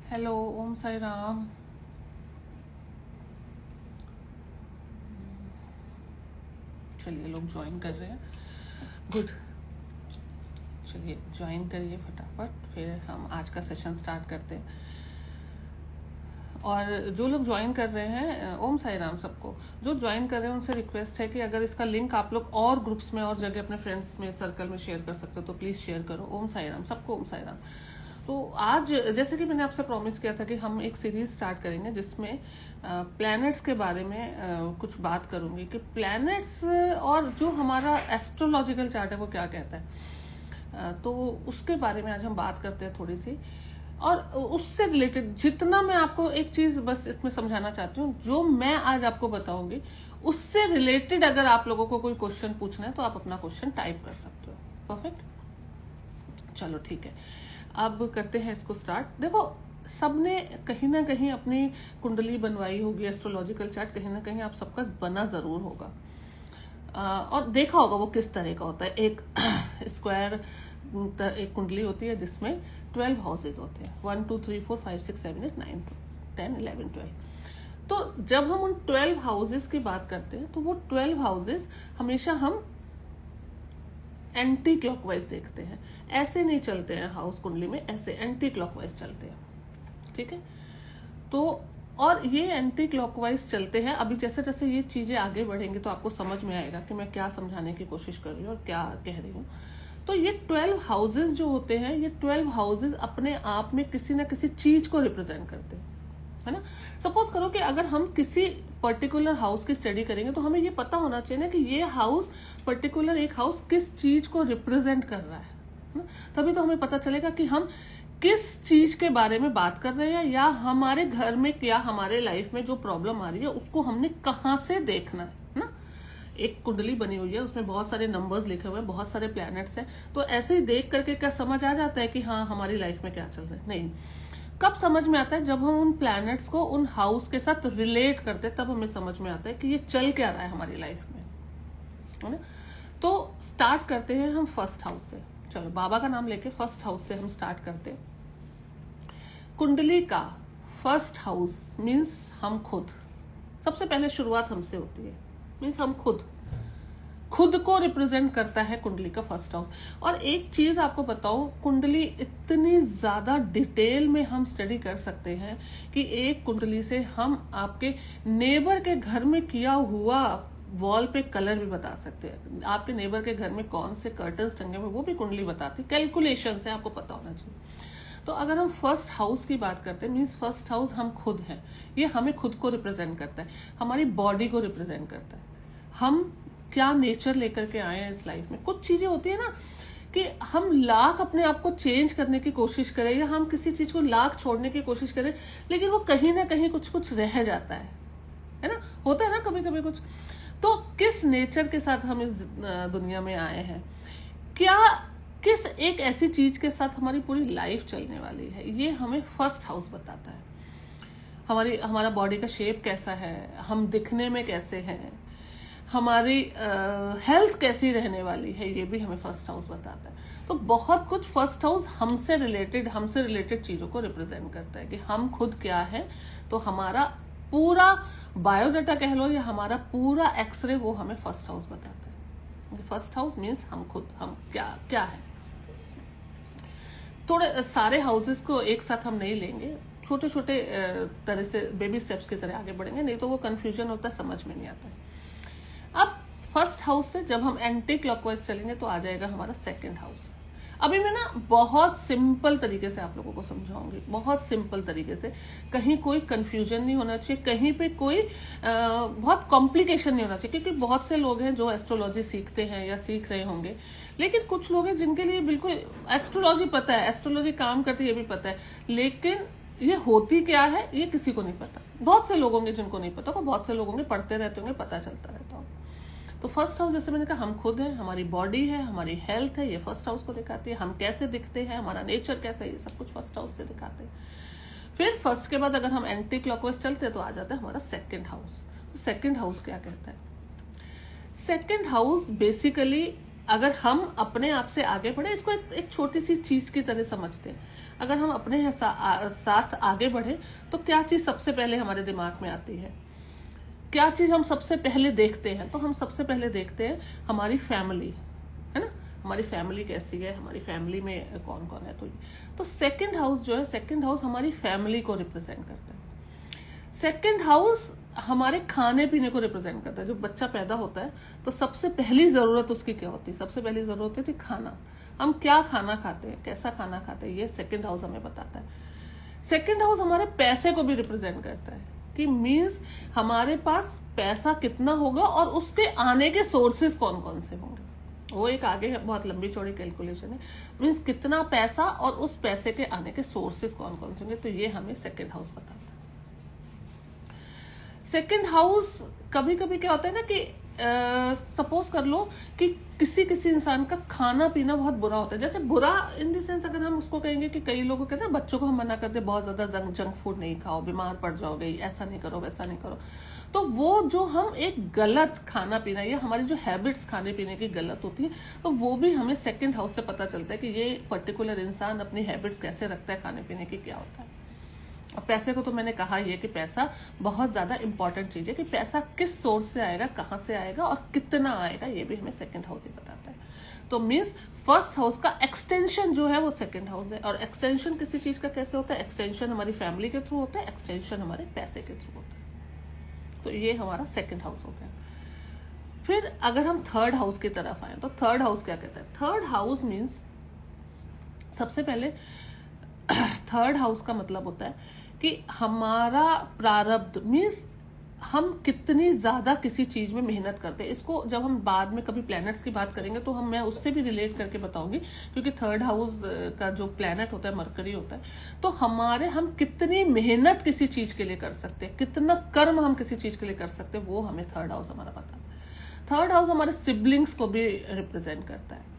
Hello, ओम साई राम। चलिए, लोग join कर रहे हैं। गुड। चलिए ज्वाइन करिए फटाफट, फिर हम आज का सेशन स्टार्ट करते हैं। और जो लोग ज्वाइन कर रहे हैं, ओम साई राम सबको। जो ज्वाइन कर रहे हैं उनसे रिक्वेस्ट है कि अगर इसका लिंक आप लोग और ग्रुप्स में और जगह अपने फ्रेंड्स में सर्कल में शेयर कर सकते हो तो प्लीज़ शेयर करो। ओम साई राम सबको, ओम साई राम। तो आज जैसे कि मैंने आपसे प्रॉमिस किया था कि हम एक सीरीज स्टार्ट करेंगे जिसमें प्लैनेट्स के बारे में कुछ बात करूंगी कि प्लैनेट्स और जो हमारा एस्ट्रोलॉजिकल चार्ट है वो क्या कहता है। तो उसके बारे में आज हम बात करते हैं थोड़ी सी। और उससे रिलेटेड जितना मैं आपको एक चीज बस इसमें समझाना चाहती हूँ, जो मैं आज आपको बताऊंगी उससे रिलेटेड अगर आप लोगों को कोई क्वेश्चन पूछना है तो आप अपना क्वेश्चन टाइप कर सकते हो। परफेक्ट, चलो ठीक है। अब करते हैं इसको स्टार्ट। देखो, सबने कहीं ना कहीं अपनी कुंडली बनवाई होगी, एस्ट्रोलॉजिकल चार्ट कहीं ना कहीं आप सबका बना जरूर होगा। और देखा होगा वो किस तरह का होता है। एक स्क्वायर एक कुंडली होती है जिसमें 12 हाउसेज होते हैं, 1 2 3 4 5 6 7 8 9 10 11 12। तो जब हम उन 12 हाउसेज की बात करते हैं तो वो 12 हाउसेज हमेशा हम एंटी क्लॉकवाइज देखते हैं। ऐसे नहीं चलते हैं हाउस कुंडली में, ऐसे एंटी क्लॉकवाइज चलते हैं। ठीक है, तो और ये एंटी क्लॉकवाइज चलते हैं। अभी जैसे जैसे ये चीजें आगे बढ़ेंगी तो आपको समझ में आएगा कि मैं क्या समझाने की कोशिश कर रही हूँ और क्या कह रही हूँ। तो ये 12 हाउसेज जो होते हैं, ये 12 हाउसेज अपने आप में किसी ना किसी चीज को रिप्रेजेंट करते हैं, है ना। सपोज करो कि अगर हम किसी पर्टिकुलर हाउस की स्टडी करेंगे तो हमें ये पता होना चाहिए ना कि ये हाउस, पर्टिकुलर एक हाउस किस चीज को रिप्रेजेंट कर रहा है ना। तभी तो हमें पता चलेगा कि हम किस चीज के बारे में बात कर रहे हैं, या हमारे घर में या हमारे लाइफ में जो प्रॉब्लम आ रही है उसको हमने कहाँ से देखना है ना। एक कुंडली बनी हुई है, उसमें बहुत सारे नंबर्स लिखे हुए हैं, बहुत सारे प्लैनेट्स हैं। तो ऐसे ही देख करके क्या समझ आ जाता है कि हाँ हमारी लाइफ में क्या चल रहा है? नहीं। कब समझ में आता है? जब हम उन प्लैनेट्स को उन हाउस के साथ रिलेट करते हैं, तब हमें समझ में आता है कि ये चल क्या रहा है हमारी लाइफ में, है ना। तो स्टार्ट करते हैं हम फर्स्ट हाउस से। चलो, बाबा का नाम लेके फर्स्ट हाउस से हम स्टार्ट करते हैं। कुंडली का फर्स्ट हाउस मीन्स हम खुद। सबसे पहले शुरुआत हमसे होती है, मीन्स हम खुद को रिप्रेजेंट करता है कुंडली का फर्स्ट हाउस। और एक चीज आपको बताऊं, कुंडली इतनी ज्यादा डिटेल में हम स्टडी कर सकते हैं कि एक कुंडली से हम आपके नेबर के घर में किया हुआ वॉल पे कलर भी बता सकते हैं। आपके नेबर के घर में कौन से कर्टन्स टंगे हुए वो भी कुंडली बताती है। कैलकुलेशन से आपको पता होना चाहिए। तो अगर हम फर्स्ट हाउस की बात करते हैं, मीन्स फर्स्ट हाउस हम खुद हैं। ये हमें खुद को रिप्रेजेंट करता है, हमारी बॉडी को रिप्रेजेंट करता है। हम क्या नेचर लेकर के आए हैं इस लाइफ में। कुछ चीजें होती है ना कि हम लाख अपने आप को चेंज करने की कोशिश करें, या हम किसी चीज को लाख छोड़ने की कोशिश करें, लेकिन वो कहीं ना कहीं कुछ कुछ रह जाता है ना। होता है ना कभी कभी कुछ। तो किस नेचर के साथ हम इस दुनिया में आए हैं, क्या किस एक ऐसी चीज के साथ हमारी पूरी लाइफ चलने वाली है, ये हमें फर्स्ट हाउस बताता है। हमारा बॉडी का शेप कैसा है, हम दिखने में कैसे हैं, हमारी हेल्थ कैसी रहने वाली है, ये भी हमें फर्स्ट हाउस बताता है। तो बहुत कुछ फर्स्ट हाउस हमसे रिलेटेड चीजों को रिप्रेजेंट करता है कि हम खुद क्या है। तो हमारा पूरा बायोडाटा कह लो या हमारा पूरा एक्सरे, वो हमें फर्स्ट हाउस बताता है। फर्स्ट हाउस मीन्स हम क्या है। थोड़े सारे हाउसेस को एक साथ हम नहीं लेंगे, छोटे छोटे तरह से बेबी स्टेप्स की तरह आगे बढ़ेंगे, नहीं तो वो कंफ्यूजन होता है, समझ में नहीं आता है। अब फर्स्ट हाउस से जब हम एंटी क्लॉकवाइज चलेंगे तो आ जाएगा हमारा सेकंड हाउस। अभी मैं ना बहुत सिंपल तरीके से आप लोगों को समझाऊंगी, बहुत सिंपल तरीके से। कहीं कोई कंफ्यूजन नहीं होना चाहिए, कहीं पे कोई बहुत कॉम्प्लिकेशन नहीं होना चाहिए, क्योंकि बहुत से लोग हैं जो एस्ट्रोलॉजी सीखते हैं या सीख रहे होंगे, लेकिन कुछ लोग हैं जिनके लिए बिल्कुल एस्ट्रोलॉजी पता है, एस्ट्रोलॉजी काम करती है ये भी पता है, लेकिन ये होती क्या है ये किसी को नहीं पता। बहुत से लोग होंगे जिनको नहीं पता, बहुत से लोग होंगे पढ़ते रहते होंगे, पता चलता रहता होगा। तो फर्स्ट हाउस जैसे मैंने कहा, हम खुद हैं, हमारी बॉडी है, हमारी हेल्थ है, ये फर्स्ट हाउस को दिखाती है। हम कैसे दिखते हैं, हमारा नेचर कैसा है, ये सब कुछ फर्स्ट हाउस से दिखाते हैं। फिर फर्स्ट के बाद अगर हम एंटी क्लॉकवाइज चलते हैं तो आ जाता है हमारा सेकंड हाउस। तो सेकंड हाउस क्या कहता है? सेकंड हाउस बेसिकली अगर हम अपने आप से आगे बढ़े, इसको एक छोटी सी चीज की तरह समझते हैं। अगर हम अपने साथ आगे बढ़े तो क्या चीज सबसे पहले हमारे दिमाग में आती है, क्या चीज हम सबसे पहले देखते हैं? तो हम सबसे पहले देखते हैं हमारी फैमिली, है ना, हमारी फैमिली कैसी है, हमारी फैमिली में कौन कौन है। तो सेकंड हाउस जो है, सेकंड हाउस हमारी फैमिली को रिप्रेजेंट करता है। सेकंड हाउस हमारे खाने पीने को रिप्रेजेंट करता है। जो बच्चा पैदा होता है तो सबसे पहली जरूरत उसकी क्या होती है? सबसे पहली जरूरत होती है खाना। हम क्या खाना खाते हैं, कैसा खाना खाते हैं, ये सेकंड हाउस हमें बताता है। सेकंड हाउस हमारे पैसे को भी रिप्रेजेंट करता है कि मीन्स हमारे पास पैसा कितना होगा और उसके आने के सोर्सेस कौन कौन से होंगे। वो एक आगे बहुत लंबी चौड़ी कैलकुलेशन है। मीन्स कितना पैसा और उस पैसे के आने के सोर्सेस कौन कौन से होंगे, तो ये हमें सेकंड हाउस बताता है। सेकंड हाउस कभी कभी क्या होता है ना कि सपोज कर लो कि किसी इंसान का खाना पीना बहुत बुरा होता है। जैसे बुरा इन द सेंस, अगर हम उसको कहेंगे कि कई लोगों कहते हैं बच्चों को हम मना करते हैं बहुत ज्यादा जंक फूड नहीं खाओ, बीमार पड़ जाओगे, ऐसा नहीं करो, वैसा नहीं करो। तो वो जो हम एक गलत खाना पीना या हमारी जो हैबिट्स खाने पीने की गलत होती है, तो वो भी हमें सेकंड हाउस से पता चलता है कि ये पर्टिकुलर इंसान अपनी हैबिट्स कैसे रखता है, खाने पीने की क्या होता है। और पैसे को तो मैंने कहा ही है कि पैसा बहुत ज्यादा इंपॉर्टेंट चीज है, कि पैसा किस सोर्स से आएगा, कहाँ से आएगा और कितना आएगा, ये भी हमें सेकंड हाउस ही बताता है। तो मीन्स फर्स्ट हाउस का एक्सटेंशन जो है वो सेकंड हाउस है। और एक्सटेंशन किसी चीज का कैसे होता है? एक्सटेंशन हमारी फैमिली के थ्रू होता है, एक्सटेंशन हमारे पैसे के थ्रू होता है। तो ये हमारा सेकंड हाउस हो गया। फिर अगर हम थर्ड हाउस की तरफ आए तो थर्ड हाउस क्या कहता है? थर्ड हाउस मीन्स, सबसे पहले थर्ड हाउस का मतलब होता है कि हमारा प्रारब्ध, मीन्स हम कितनी ज्यादा किसी चीज में मेहनत करते हैं। इसको जब हम बाद में कभी प्लैनेट्स की बात करेंगे तो मैं उससे भी रिलेट करके बताऊंगी, क्योंकि थर्ड हाउस का जो प्लैनेट होता है मरकरी होता है। तो हम कितनी मेहनत किसी चीज के लिए कर सकते हैं, कितना कर्म हम किसी चीज के लिए कर सकते हैं, वो हमें थर्ड हाउस हमारा बताता है। थर्ड हाउस हमारे सिबलिंग्स को भी रिप्रेजेंट करता है।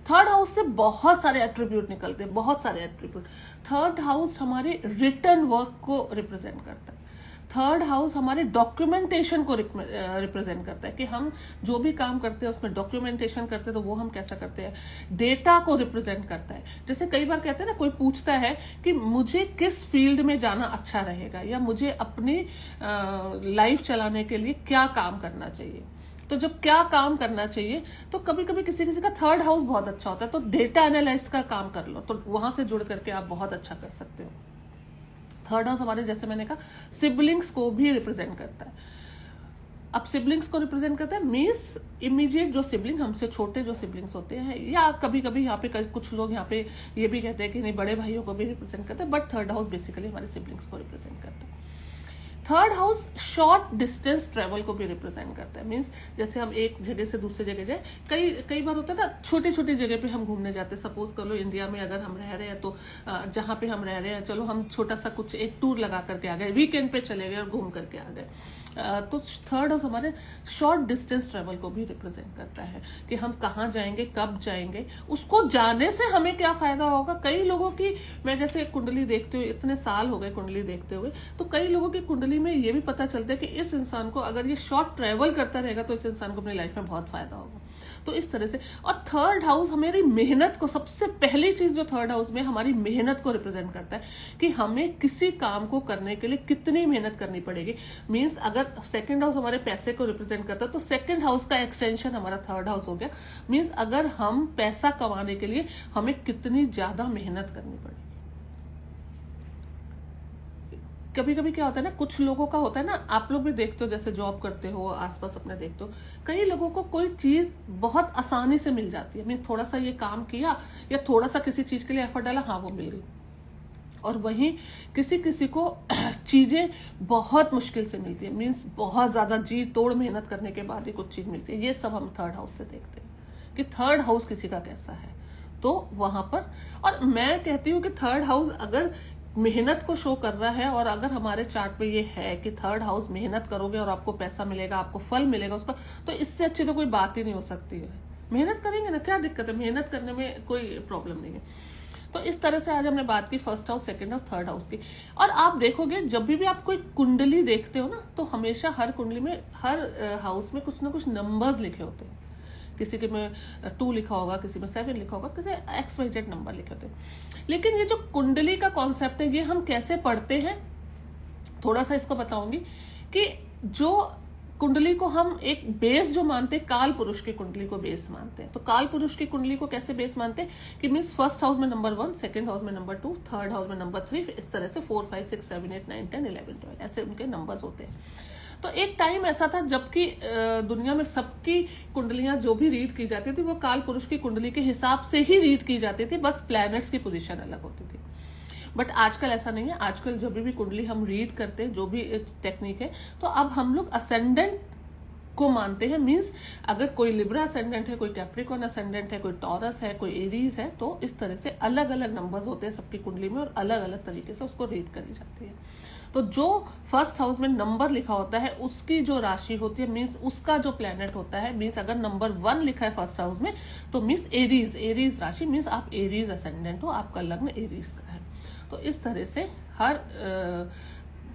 थर्ड हाउस से बहुत सारे एट्रीब्यूट निकलते हैं, बहुत सारे एट्रीब्यूट। थर्ड हाउस हमारे रिटर्न वर्क को रिप्रेजेंट करता है। थर्ड हाउस हमारे डॉक्यूमेंटेशन को रिप्रेजेंट करता है, कि हम जो भी काम करते हैं उसमें डॉक्यूमेंटेशन करते हैं, तो वो हम कैसा करते हैं। डेटा को रिप्रेजेंट करता है। जैसे कई बार कहते हैं ना, कोई पूछता है कि मुझे किस फील्ड में जाना अच्छा रहेगा, या मुझे अपनी लाइफ चलाने के लिए क्या काम करना चाहिए। तो जब क्या काम करना चाहिए, तो कभी कभी किसी का थर्ड हाउस बहुत अच्छा होता है, तो डेटा एनालिसिस का काम कर लो, तो वहां से जुड़ करके आप बहुत अच्छा कर सकते हो। थर्ड हाउस हमारे, जैसे मैंने कहा, सिबलिंग्स को भी रिप्रेजेंट करता है। अब सिबलिंग्स को रिप्रेजेंट करता है मीन्स इमीडिएट जो सिबलिंग, हमसे छोटे जो सिबलिंग्स होते हैं, या कभी कभी यहाँ पे कुछ लोग यहाँ पे ये भी कहते हैं कि नहीं, बड़े भाइयों को भी रिप्रेजेंट करता है, बट थर्ड हाउस बेसिकली हमारे सिबलिंग्स को रिप्रेजेंट करता है। Third house short distance travel को भी रिप्रेजेंट करता है। मीन्स जैसे हम एक जगह से दूसरी जगह जाए, कई बार होता है ना, छोटी छोटी जगह पे हम घूमने जाते हैं। सपोज कर लो इंडिया में अगर हम रह रहे हैं, तो जहाँ पे हम रह रहे हैं, चलो हम छोटा सा कुछ एक टूर लगा करके आ गए, वीकेंड पे चले गए और घूम करके आ गए। तो थर्ड हाउस हमारे शॉर्ट डिस्टेंस ट्रेवल को भी रिप्रेजेंट करता है, कि हम कहाँ जाएंगे, कब जाएंगे, उसको जाने से हमें क्या फायदा होगा। कई लोगों की, मैं जैसे कुंडली देखते हुए इतने साल हो गए कुंडली देखते हुए, तो कई लोगों की कुंडली में ये भी पता चलता है कि इस इंसान को अगर ये शॉर्ट ट्रेवल करता रहेगा तो इस इंसान को अपनी लाइफ में बहुत फायदा होगा। तो इस तरह से, और थर्ड हाउस हमारी मेहनत को, सबसे पहली चीज जो थर्ड हाउस में हमारी मेहनत को रिप्रेजेंट करता है, कि हमें किसी काम को करने के लिए कितनी मेहनत करनी पड़ेगी। मीन्स अगर सेकंड हाउस हमारे पैसे को रिप्रेजेंट करता है, तो सेकंड हाउस का एक्सटेंशन हमारा थर्ड हाउस हो गया। मीन्स अगर हम पैसा कमाने के लिए हमें कितनी ज्यादा मेहनत करनी पड़ेगी। कभी कभी क्या होता है ना, कुछ लोगों का होता है ना, आप लोग भी देखते हो, जैसे जॉब करते हो, आसपास अपने देखते हो, कई लोगों को कोई चीज बहुत आसानी से मिल जाती है। मीन्स थोड़ा सा ये काम किया या थोड़ा सा किसी चीज के लिए एफर्ट डाला, हाँ वो मिल गई। और वहीं किसी को चीजें बहुत मुश्किल से मिलती है। मीन्स बहुत ज्यादा जी तोड़ मेहनत करने के बाद ही कुछ चीज मिलती है। ये सब हम थर्ड हाउस से देखते हैं कि थर्ड हाउस किसी का कैसा है। तो वहां पर, और मैं कहती हूँ कि थर्ड हाउस अगर मेहनत को शो कर रहा है, और अगर हमारे चार्ट पे ये है कि थर्ड हाउस मेहनत करोगे और आपको पैसा मिलेगा, आपको फल मिलेगा उसका, तो इससे अच्छी तो कोई बात ही नहीं हो सकती है। मेहनत करेंगे ना, क्या दिक्कत है, मेहनत करने में कोई प्रॉब्लम नहीं है। तो इस तरह से आज हमने बात की first house, second house, third house की। और आप देखोगे जब भी आप कोई कुंडली देखते हो ना, तो हमेशा हर कुंडली में, हर हाउस में कुछ ना कुछ नंबर्स लिखे होते हैं, किसी के में 2 लिखा होगा, किसी में 7 लिखा होगा, किसी XYZ नंबर लिखे होते हैं। लेकिन ये जो कुंडली का कॉन्सेप्ट है, ये हम कैसे पढ़ते हैं, थोड़ा सा इसको बताऊंगी कि जो कुंडली को हम एक बेस जो मानते हैं, काल पुरुष की कुंडली को बेस मानते हैं। तो काल पुरुष की कुंडली को कैसे बेस मानते हैं कि मीन्स फर्स्ट हाउस में नंबर 1, सेकंड हाउस में नंबर 2, थर्ड हाउस में नंबर 3, इस तरह से 4, 5, 6, 7, 8, 9, 10, 11, 12 ऐसे उनके नंबर्स होते हैं। तो एक टाइम ऐसा था जबकि दुनिया में सबकी कुंडलियां जो भी रीड की जाती थी वो काल पुरुष की कुंडली के हिसाब से ही रीड की जाती थी, बस प्लैनेट्स की पोजीशन अलग होती थी। बट आजकल ऐसा नहीं है। आजकल जब भी कुंडली हम रीड करते हैं, जो भी टेक्निक है, तो अब हम लोग असेंडेंट को मानते हैं। मींस अगर कोई लिब्रा असेंडेंट है, कोई कैप्रिकॉर्न असेंडेंट है, कोई टॉरस है, कोई एरीज है, तो इस तरह से अलग अलग नंबर्स होते हैं सबकी कुंडली में और अलग अलग तरीके से उसको रीड करी जाती है। तो जो फर्स्ट हाउस में नंबर लिखा होता है उसकी जो राशि होती है, मींस उसका जो प्लेनेट होता है, मींस अगर नंबर 1 लिखा है फर्स्ट हाउस में तो मींस एरीज राशि, मींस आप एरीज असेंडेंट हो, आपका लग्न एरीज का है। तो इस तरह से हर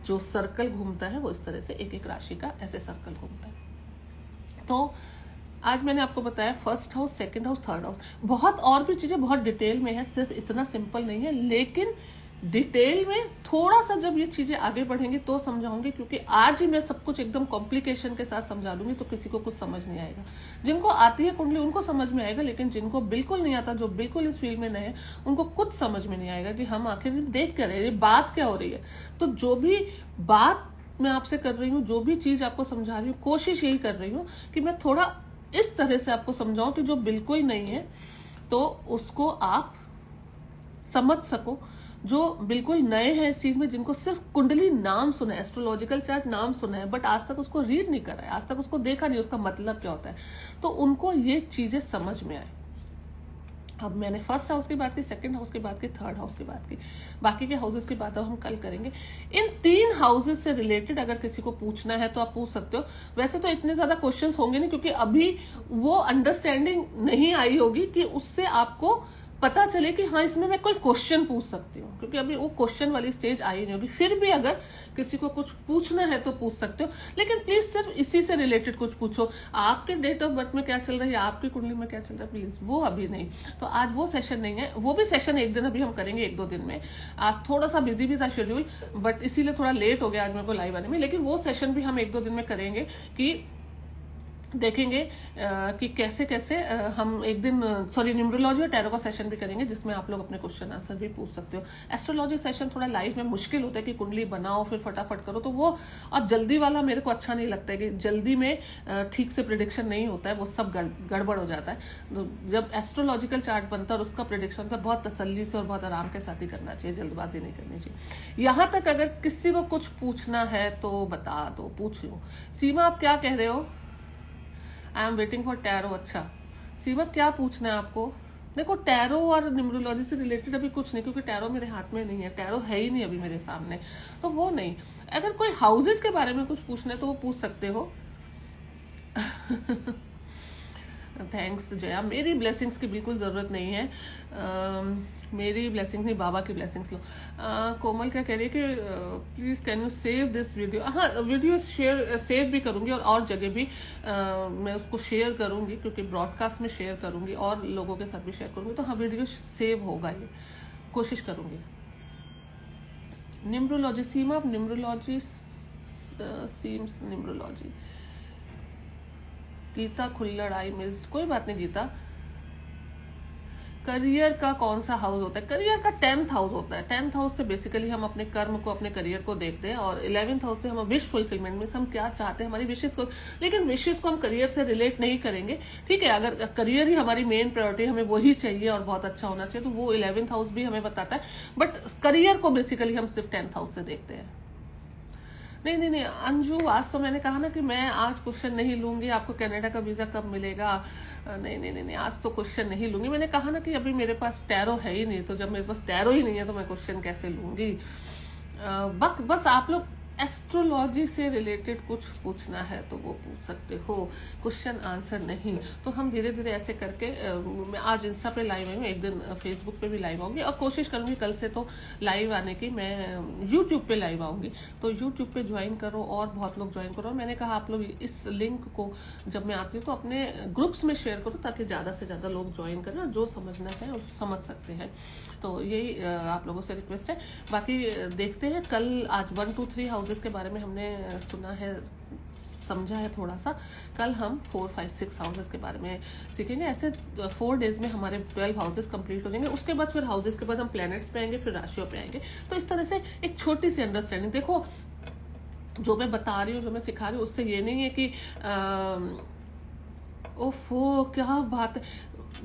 जो सर्कल घूमता है वो इस तरह से एक एक राशि का ऐसे सर्कल घूमता है। तो आज मैंने आपको बताया first house, second house, third house. बहुत और भी चीजें बहुत डिटेल में है, सिर्फ इतना सिंपल नहीं है, लेकिन डिटेल में थोड़ा सा जब ये चीजें आगे बढ़ेंगी तो समझाऊंगी, क्योंकि आज ही मैं सब कुछ एकदम कॉम्प्लिकेशन के साथ समझा दूंगी तो किसी को कुछ समझ नहीं आएगा। जिनको आती है कुंडली उनको समझ में आएगा, लेकिन जिनको बिल्कुल नहीं आता, जो बिल्कुल इस फील्ड में नए हैं, उनको कुछ समझ में नहीं आएगा कि हम आखिर देख क्या रहे हैं, बात क्या हो रही है। तो जो भी बात मैं आपसे कर रही हूँ, जो भी चीज आपको समझा रही हूँ, कोशिश यही कर रही हूँ कि मैं थोड़ा इस तरह से आपको समझाऊं कि जो बिल्कुल नहीं है तो उसको आप समझ सको। जो बिल्कुल नए हैं इस चीज में, जिनको सिर्फ कुंडली नाम सुना है, एस्ट्रोलॉजिकल चार्ट नाम सुना है, बट आज तक उसको रीड नहीं करा है, आज तक उसको देखा नहीं उसका मतलब क्या होता है, तो उनको ये चीजें समझ में आए। अब मैंने फर्स्ट हाउस की बात की, सेकंड हाउस की बात की, थर्ड हाउस की बात की, बाकी के हाउसेस की बात अब हम कल करेंगे। इन 3 हाउसेस से रिलेटेड अगर किसी को पूछना है तो आप पूछ सकते हो। वैसे तो इतने ज्यादा क्वेश्चंस होंगे नहीं, क्योंकि अभी वो अंडरस्टैंडिंग नहीं आई होगी कि उससे आपको पता चले कि हाँ इसमें मैं कोई क्वेश्चन पूछ सकती हूँ, क्योंकि अभी वो क्वेश्चन वाली स्टेज आई नहीं होगी। फिर भी अगर किसी को कुछ पूछना है तो पूछ सकते हो, लेकिन प्लीज सिर्फ इसी से रिलेटेड कुछ पूछो। आपके डेट ऑफ बर्थ में क्या चल रहा है, आपकी कुंडली में क्या चल रहा है, प्लीज वो अभी नहीं। तो आज वो सेशन नहीं है, वो भी सेशन एक दिन अभी हम करेंगे, 1-2 दिन में। आज थोड़ा सा बिजी भी था शेड्यूल, बट इसीलिए थोड़ा लेट हो गया आज मेरे को लाइव आने में, लेकिन वो सेशन भी हम 1-2 दिन में करेंगे कि देखेंगे कि कैसे कैसे हम एक दिन न्यूमरोलॉजी और टैरो का सेशन भी करेंगे, जिसमें आप लोग अपने क्वेश्चन आंसर भी पूछ सकते हो। एस्ट्रोलॉजी सेशन थोड़ा लाइव में मुश्किल होता है कि कुंडली बनाओ फिर फटाफट करो, तो वो और जल्दी वाला मेरे को अच्छा नहीं लगता है कि जल्दी में ठीक से प्रिडिक्शन नहीं होता है, वो सब गड़बड़ हो जाता है। तो जब एस्ट्रोलॉजिकल चार्ट बनता है और उसका प्रिडिक्शन होता है, बहुत तसल्ली से और बहुत आराम के साथ ही करना चाहिए, जल्दबाजी नहीं करनी चाहिए। यहाँ तक अगर किसी को कुछ पूछना है तो बता दो, पूछ लो। सीमा आप क्या कह रहे हो? I am waiting for tarot. अच्छा सीमा क्या पूछना है आपको? देखो टैरो और न्यूमरोलॉजी से रिलेटेड अभी कुछ नहीं, क्योंकि टैरो मेरे हाथ में नहीं है, टैरो है ही नहीं अभी मेरे सामने, तो वो नहीं। अगर कोई हाउसेस के बारे में कुछ पूछना है तो वो पूछ सकते हो। थैंक्स जया, मेरी ब्लेसिंग्स की बिल्कुल ज़रूरत नहीं है। मेरी ब्लेसिंग्स नहीं, बाबा की ब्लेसिंग्स लो। कोमल क्या कह रही है कि please can you save this video. हाँ वीडियो सेव भी करूँगी और जगह भी मैं उसको शेयर करूँगी, क्योंकि ब्रॉडकास्ट में शेयर करूँगी और लोगों के साथ भी शेयर करूँगी, तो हाँ वीडियो सेव होगा, ये कोशिश करूँगी। Numerology Seema, numerology seems numerology. Geeta Khullar, I missed, कोई बात नहीं गीता। करियर का कौन सा हाउस होता है? करियर का 10th हाउस होता है। 10th हाउस से बेसिकली हम अपने कर्म को, अपने करियर को देखते हैं, और 11th हाउस से हम विश फुलफिलमेंट में हम क्या चाहते हैं, हमारी विशेष को। लेकिन विशेष को हम करियर से रिलेट नहीं करेंगे, ठीक है। अगर करियर ही हमारी मेन प्रायोरिटी, हमें वही चाहिए और बहुत अच्छा होना चाहिए, तो वो 11th हाउस भी हमें बताता है, बट करियर को बेसिकली हम सिर्फ 10th हाउस से देखते हैं। नहीं अंजू, आज तो मैंने कहा ना कि मैं आज क्वेश्चन नहीं लूंगी, आपको कनाडा का वीजा कब मिलेगा। नहीं आज तो क्वेश्चन नहीं लूंगी। मैंने कहा ना कि अभी मेरे पास टैरो है ही नहीं, तो जब मेरे पास टैरो ही नहीं है तो मैं क्वेश्चन कैसे लूंगी। बस आप लोग एस्ट्रोलॉजी से रिलेटेड कुछ पूछना है तो वो पूछ सकते हो, क्वेश्चन आंसर नहीं। तो हम धीरे धीरे ऐसे करके मैं आज इंस्टा पे लाइव आई हूँ, एक दिन फेसबुक पे भी लाइव आऊंगी और कोशिश करूंगी कल से तो लाइव आने की। मैं यूट्यूब पे लाइव आऊंगी, तो यूट्यूब पे ज्वाइन करो और बहुत लोग ज्वाइन करो। मैंने कहा आप लोग इस लिंक को जब मैं आती हूँ तो अपने ग्रुप्स में शेयर करो ताकि ज़्यादा से ज़्यादा लोग ज्वाइन करें और जो समझना चाहें वो समझ सकते हैं। तो यही आप लोगों से रिक्वेस्ट है। बाकी देखते हैं कल, आज 1 2 3 हाउसेस के बारे में हमने सुना है, समझा है थोड़ा सा। कल हम 4 5 6 हाउसेस के बारे में सीखेंगे। ऐसे 4 डेज में हमारे 12 हाउसेस कंप्लीट हो जाएंगे। उसके बाद फिर हाउसेस के बाद हम प्लैनेट्स पे आएंगे, फिर राशियों पे आएंगे। तो इस तरह से एक छोटी सी अंडरस्टैंडिंग। देखो जो मैं बता रही हूँ, जो मैं सिखा रही हूँ, उससे ये नहीं है कि ओफो क्या बात है।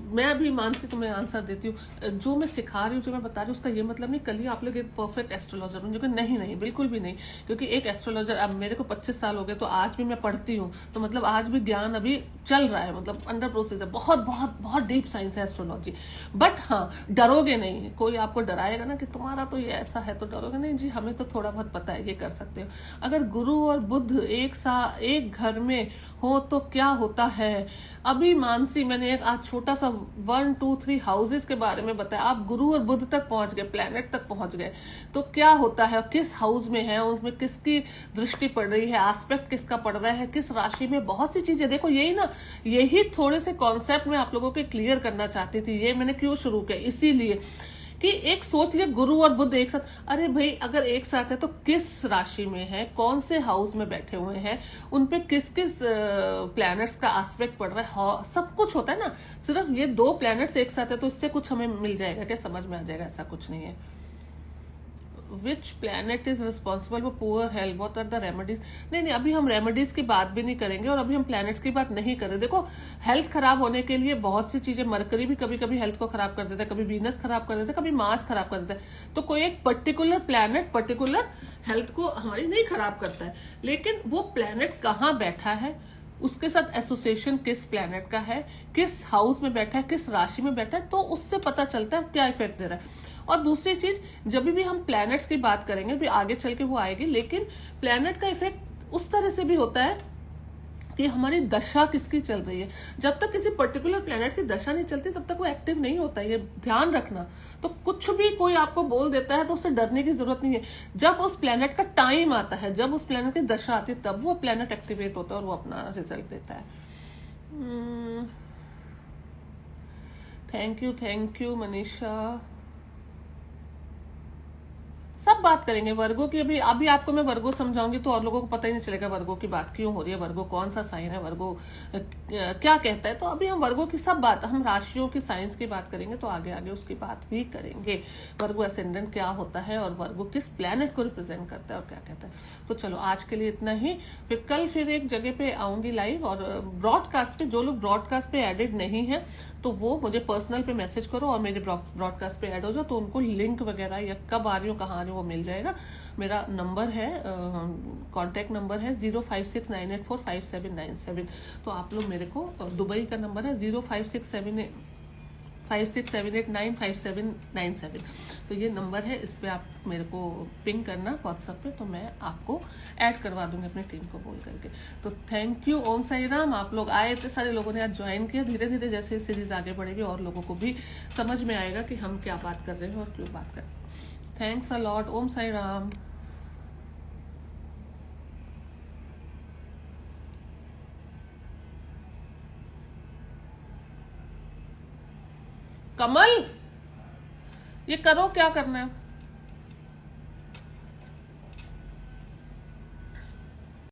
मैं अभी मानसी तुम्हें आंसर देती हूँ, जो मैं सिखा रही हूँ, जो मैं बता रही हूँ, उसका ये मतलब नहीं कल ही आप लोग एक परफेक्ट एस्ट्रोलॉजर बन जाओगे। नहीं नहीं, बिल्कुल भी नहीं। क्योंकि एक एस्ट्रोलॉजर, अब मेरे को 25 साल हो गए तो आज भी मैं पढ़ती हूँ, तो मतलब आज भी ज्ञान अभी चल रहा है, मतलब अंडर प्रोसेस है। बहुत बहुत बहुत डीप साइंस है एस्ट्रोलॉजी। बट हाँ, डरोगे नहीं। कोई आपको डराएगा ना कि तुम्हारा तो ये ऐसा है तो डरोगे नहीं जी, हमें तो थोड़ा बहुत पता है, ये कर सकते हो। अगर गुरु और बुध एक घर में हो तो क्या होता है। अभी मानसी मैंने एक आज छोटा सा 1 2 3 हाउसेस के बारे में बताया। आप गुरु और बुध तक पहुंच गए, प्लैनेट तक पहुंच गए, तो क्या होता है, किस हाउस में है, उसमें किसकी दृष्टि पड़ रही है, एस्पेक्ट किसका पड़ रहा है, किस राशि में, बहुत सी चीजें। देखो यही ना, यही थोड़े से कॉन्सेप्ट में आप लोगों के क्लियर करना चाहती थी। ये मैंने क्यों शुरू किया, इसीलिए कि एक सोच लिया गुरु और बुध एक साथ। अरे भाई अगर एक साथ है तो किस राशि में है, कौन से हाउस में बैठे हुए हैं, उन पे किस किस प्लैनेट्स का एस्पेक्ट पड़ रहा है, सब कुछ होता है ना। सिर्फ ये 2 प्लैनेट्स एक साथ है तो इससे कुछ हमें मिल जाएगा क्या, समझ में आ जाएगा, ऐसा कुछ नहीं है। Which planet is responsible for poor health, what are the remedies. नहीं, अभी हम रेमेडीज की बात भी नहीं करेंगे और अभी हम प्लैनेट्स की बात नहीं कर रहे। देखो हेल्थ खराब होने के लिए बहुत सी चीजें, मरकरी भी कभी कभी हेल्थ को खराब कर देता है, कभी वीनस खराब कर देता है, कभी मार्स खराब कर देता है। तो कोई एक पर्टिकुलर प्लैनेट पर्टिकुलर हेल्थ को हमारी नहीं खराब करता है, लेकिन वो प्लैनेट कहाँ बैठा है, उसके साथ एसोसिएशन किस प्लैनेट का है, किस हाउस में बैठा है, किस राशि में बैठा है, तो उससे पता चलता है क्या इफेक्ट दे रहा है। और दूसरी चीज, जब भी हम प्लैनेट्स की बात करेंगे, भी आगे चल के वो आएगी, लेकिन प्लैनेट का इफेक्ट उस तरह से भी होता है कि हमारी दशा किसकी चल रही है। जब तक किसी पर्टिकुलर प्लैनेट की दशा नहीं चलती तब तक वो एक्टिव नहीं होता है, ये ध्यान रखना। तो कुछ भी कोई आपको बोल देता है तो उससे डरने की जरूरत नहीं है। जब उस प्लैनेट का टाइम आता है, जब उस प्लैनेट की दशा आती है, तब वो प्लैनेट एक्टिवेट होता है और वो अपना रिजल्ट देता है। Thank you Manisha. सब बात करेंगे वर्गो की। अभी आपको मैं वर्गो समझाऊंगी तो और लोगों को पता ही नहीं चलेगा वर्गो की बात क्यों हो रही है, वर्गो कौन सा साइन है, वर्गो क्या कहता है। तो अभी हम वर्गो की सब बात, हम राशियों की साइंस की बात करेंगे, तो आगे आगे उसकी बात भी करेंगे। वर्गो असेंडेंट क्या होता है और वर्गो किस प्लैनेट को रिप्रेजेंट करता है और क्या कहता है। तो चलो आज के लिए इतना ही। फिर कल फिर एक जगह पे आऊंगी लाइव, और ब्रॉडकास्ट पे जो लोग ब्रॉडकास्ट पे एडेड नहीं है तो वो मुझे पर्सनल पे मैसेज करो और मेरे ब्रॉडकास्ट पे ऐड हो जाओ, तो उनको लिंक वगैरह या कब आ रही हो, कहाँ आ रही हो, वो मिल जाएगा। मेरा नंबर है, कांटेक्ट नंबर है 0569845797। तो आप लोग मेरे को, दुबई का नंबर है 05678567895797। तो ये नंबर है, इस पे आप मेरे को पिंग करना व्हाट्सएप पे, तो मैं आपको ऐड करवा दूंगी अपनी टीम को बोल करके। तो थैंक यू, ओम साई राम। आप लोग आए थे, सारे लोगों ने आज ज्वाइन किया। धीरे धीरे जैसे सीरीज आगे बढ़ेगी और लोगों को भी समझ में आएगा कि हम क्या बात कर रहे हैं और क्यों बात कर रहे हैं। थैंक्स अ लॉट, ओम साई राम। कमल ये करो, क्या करना है।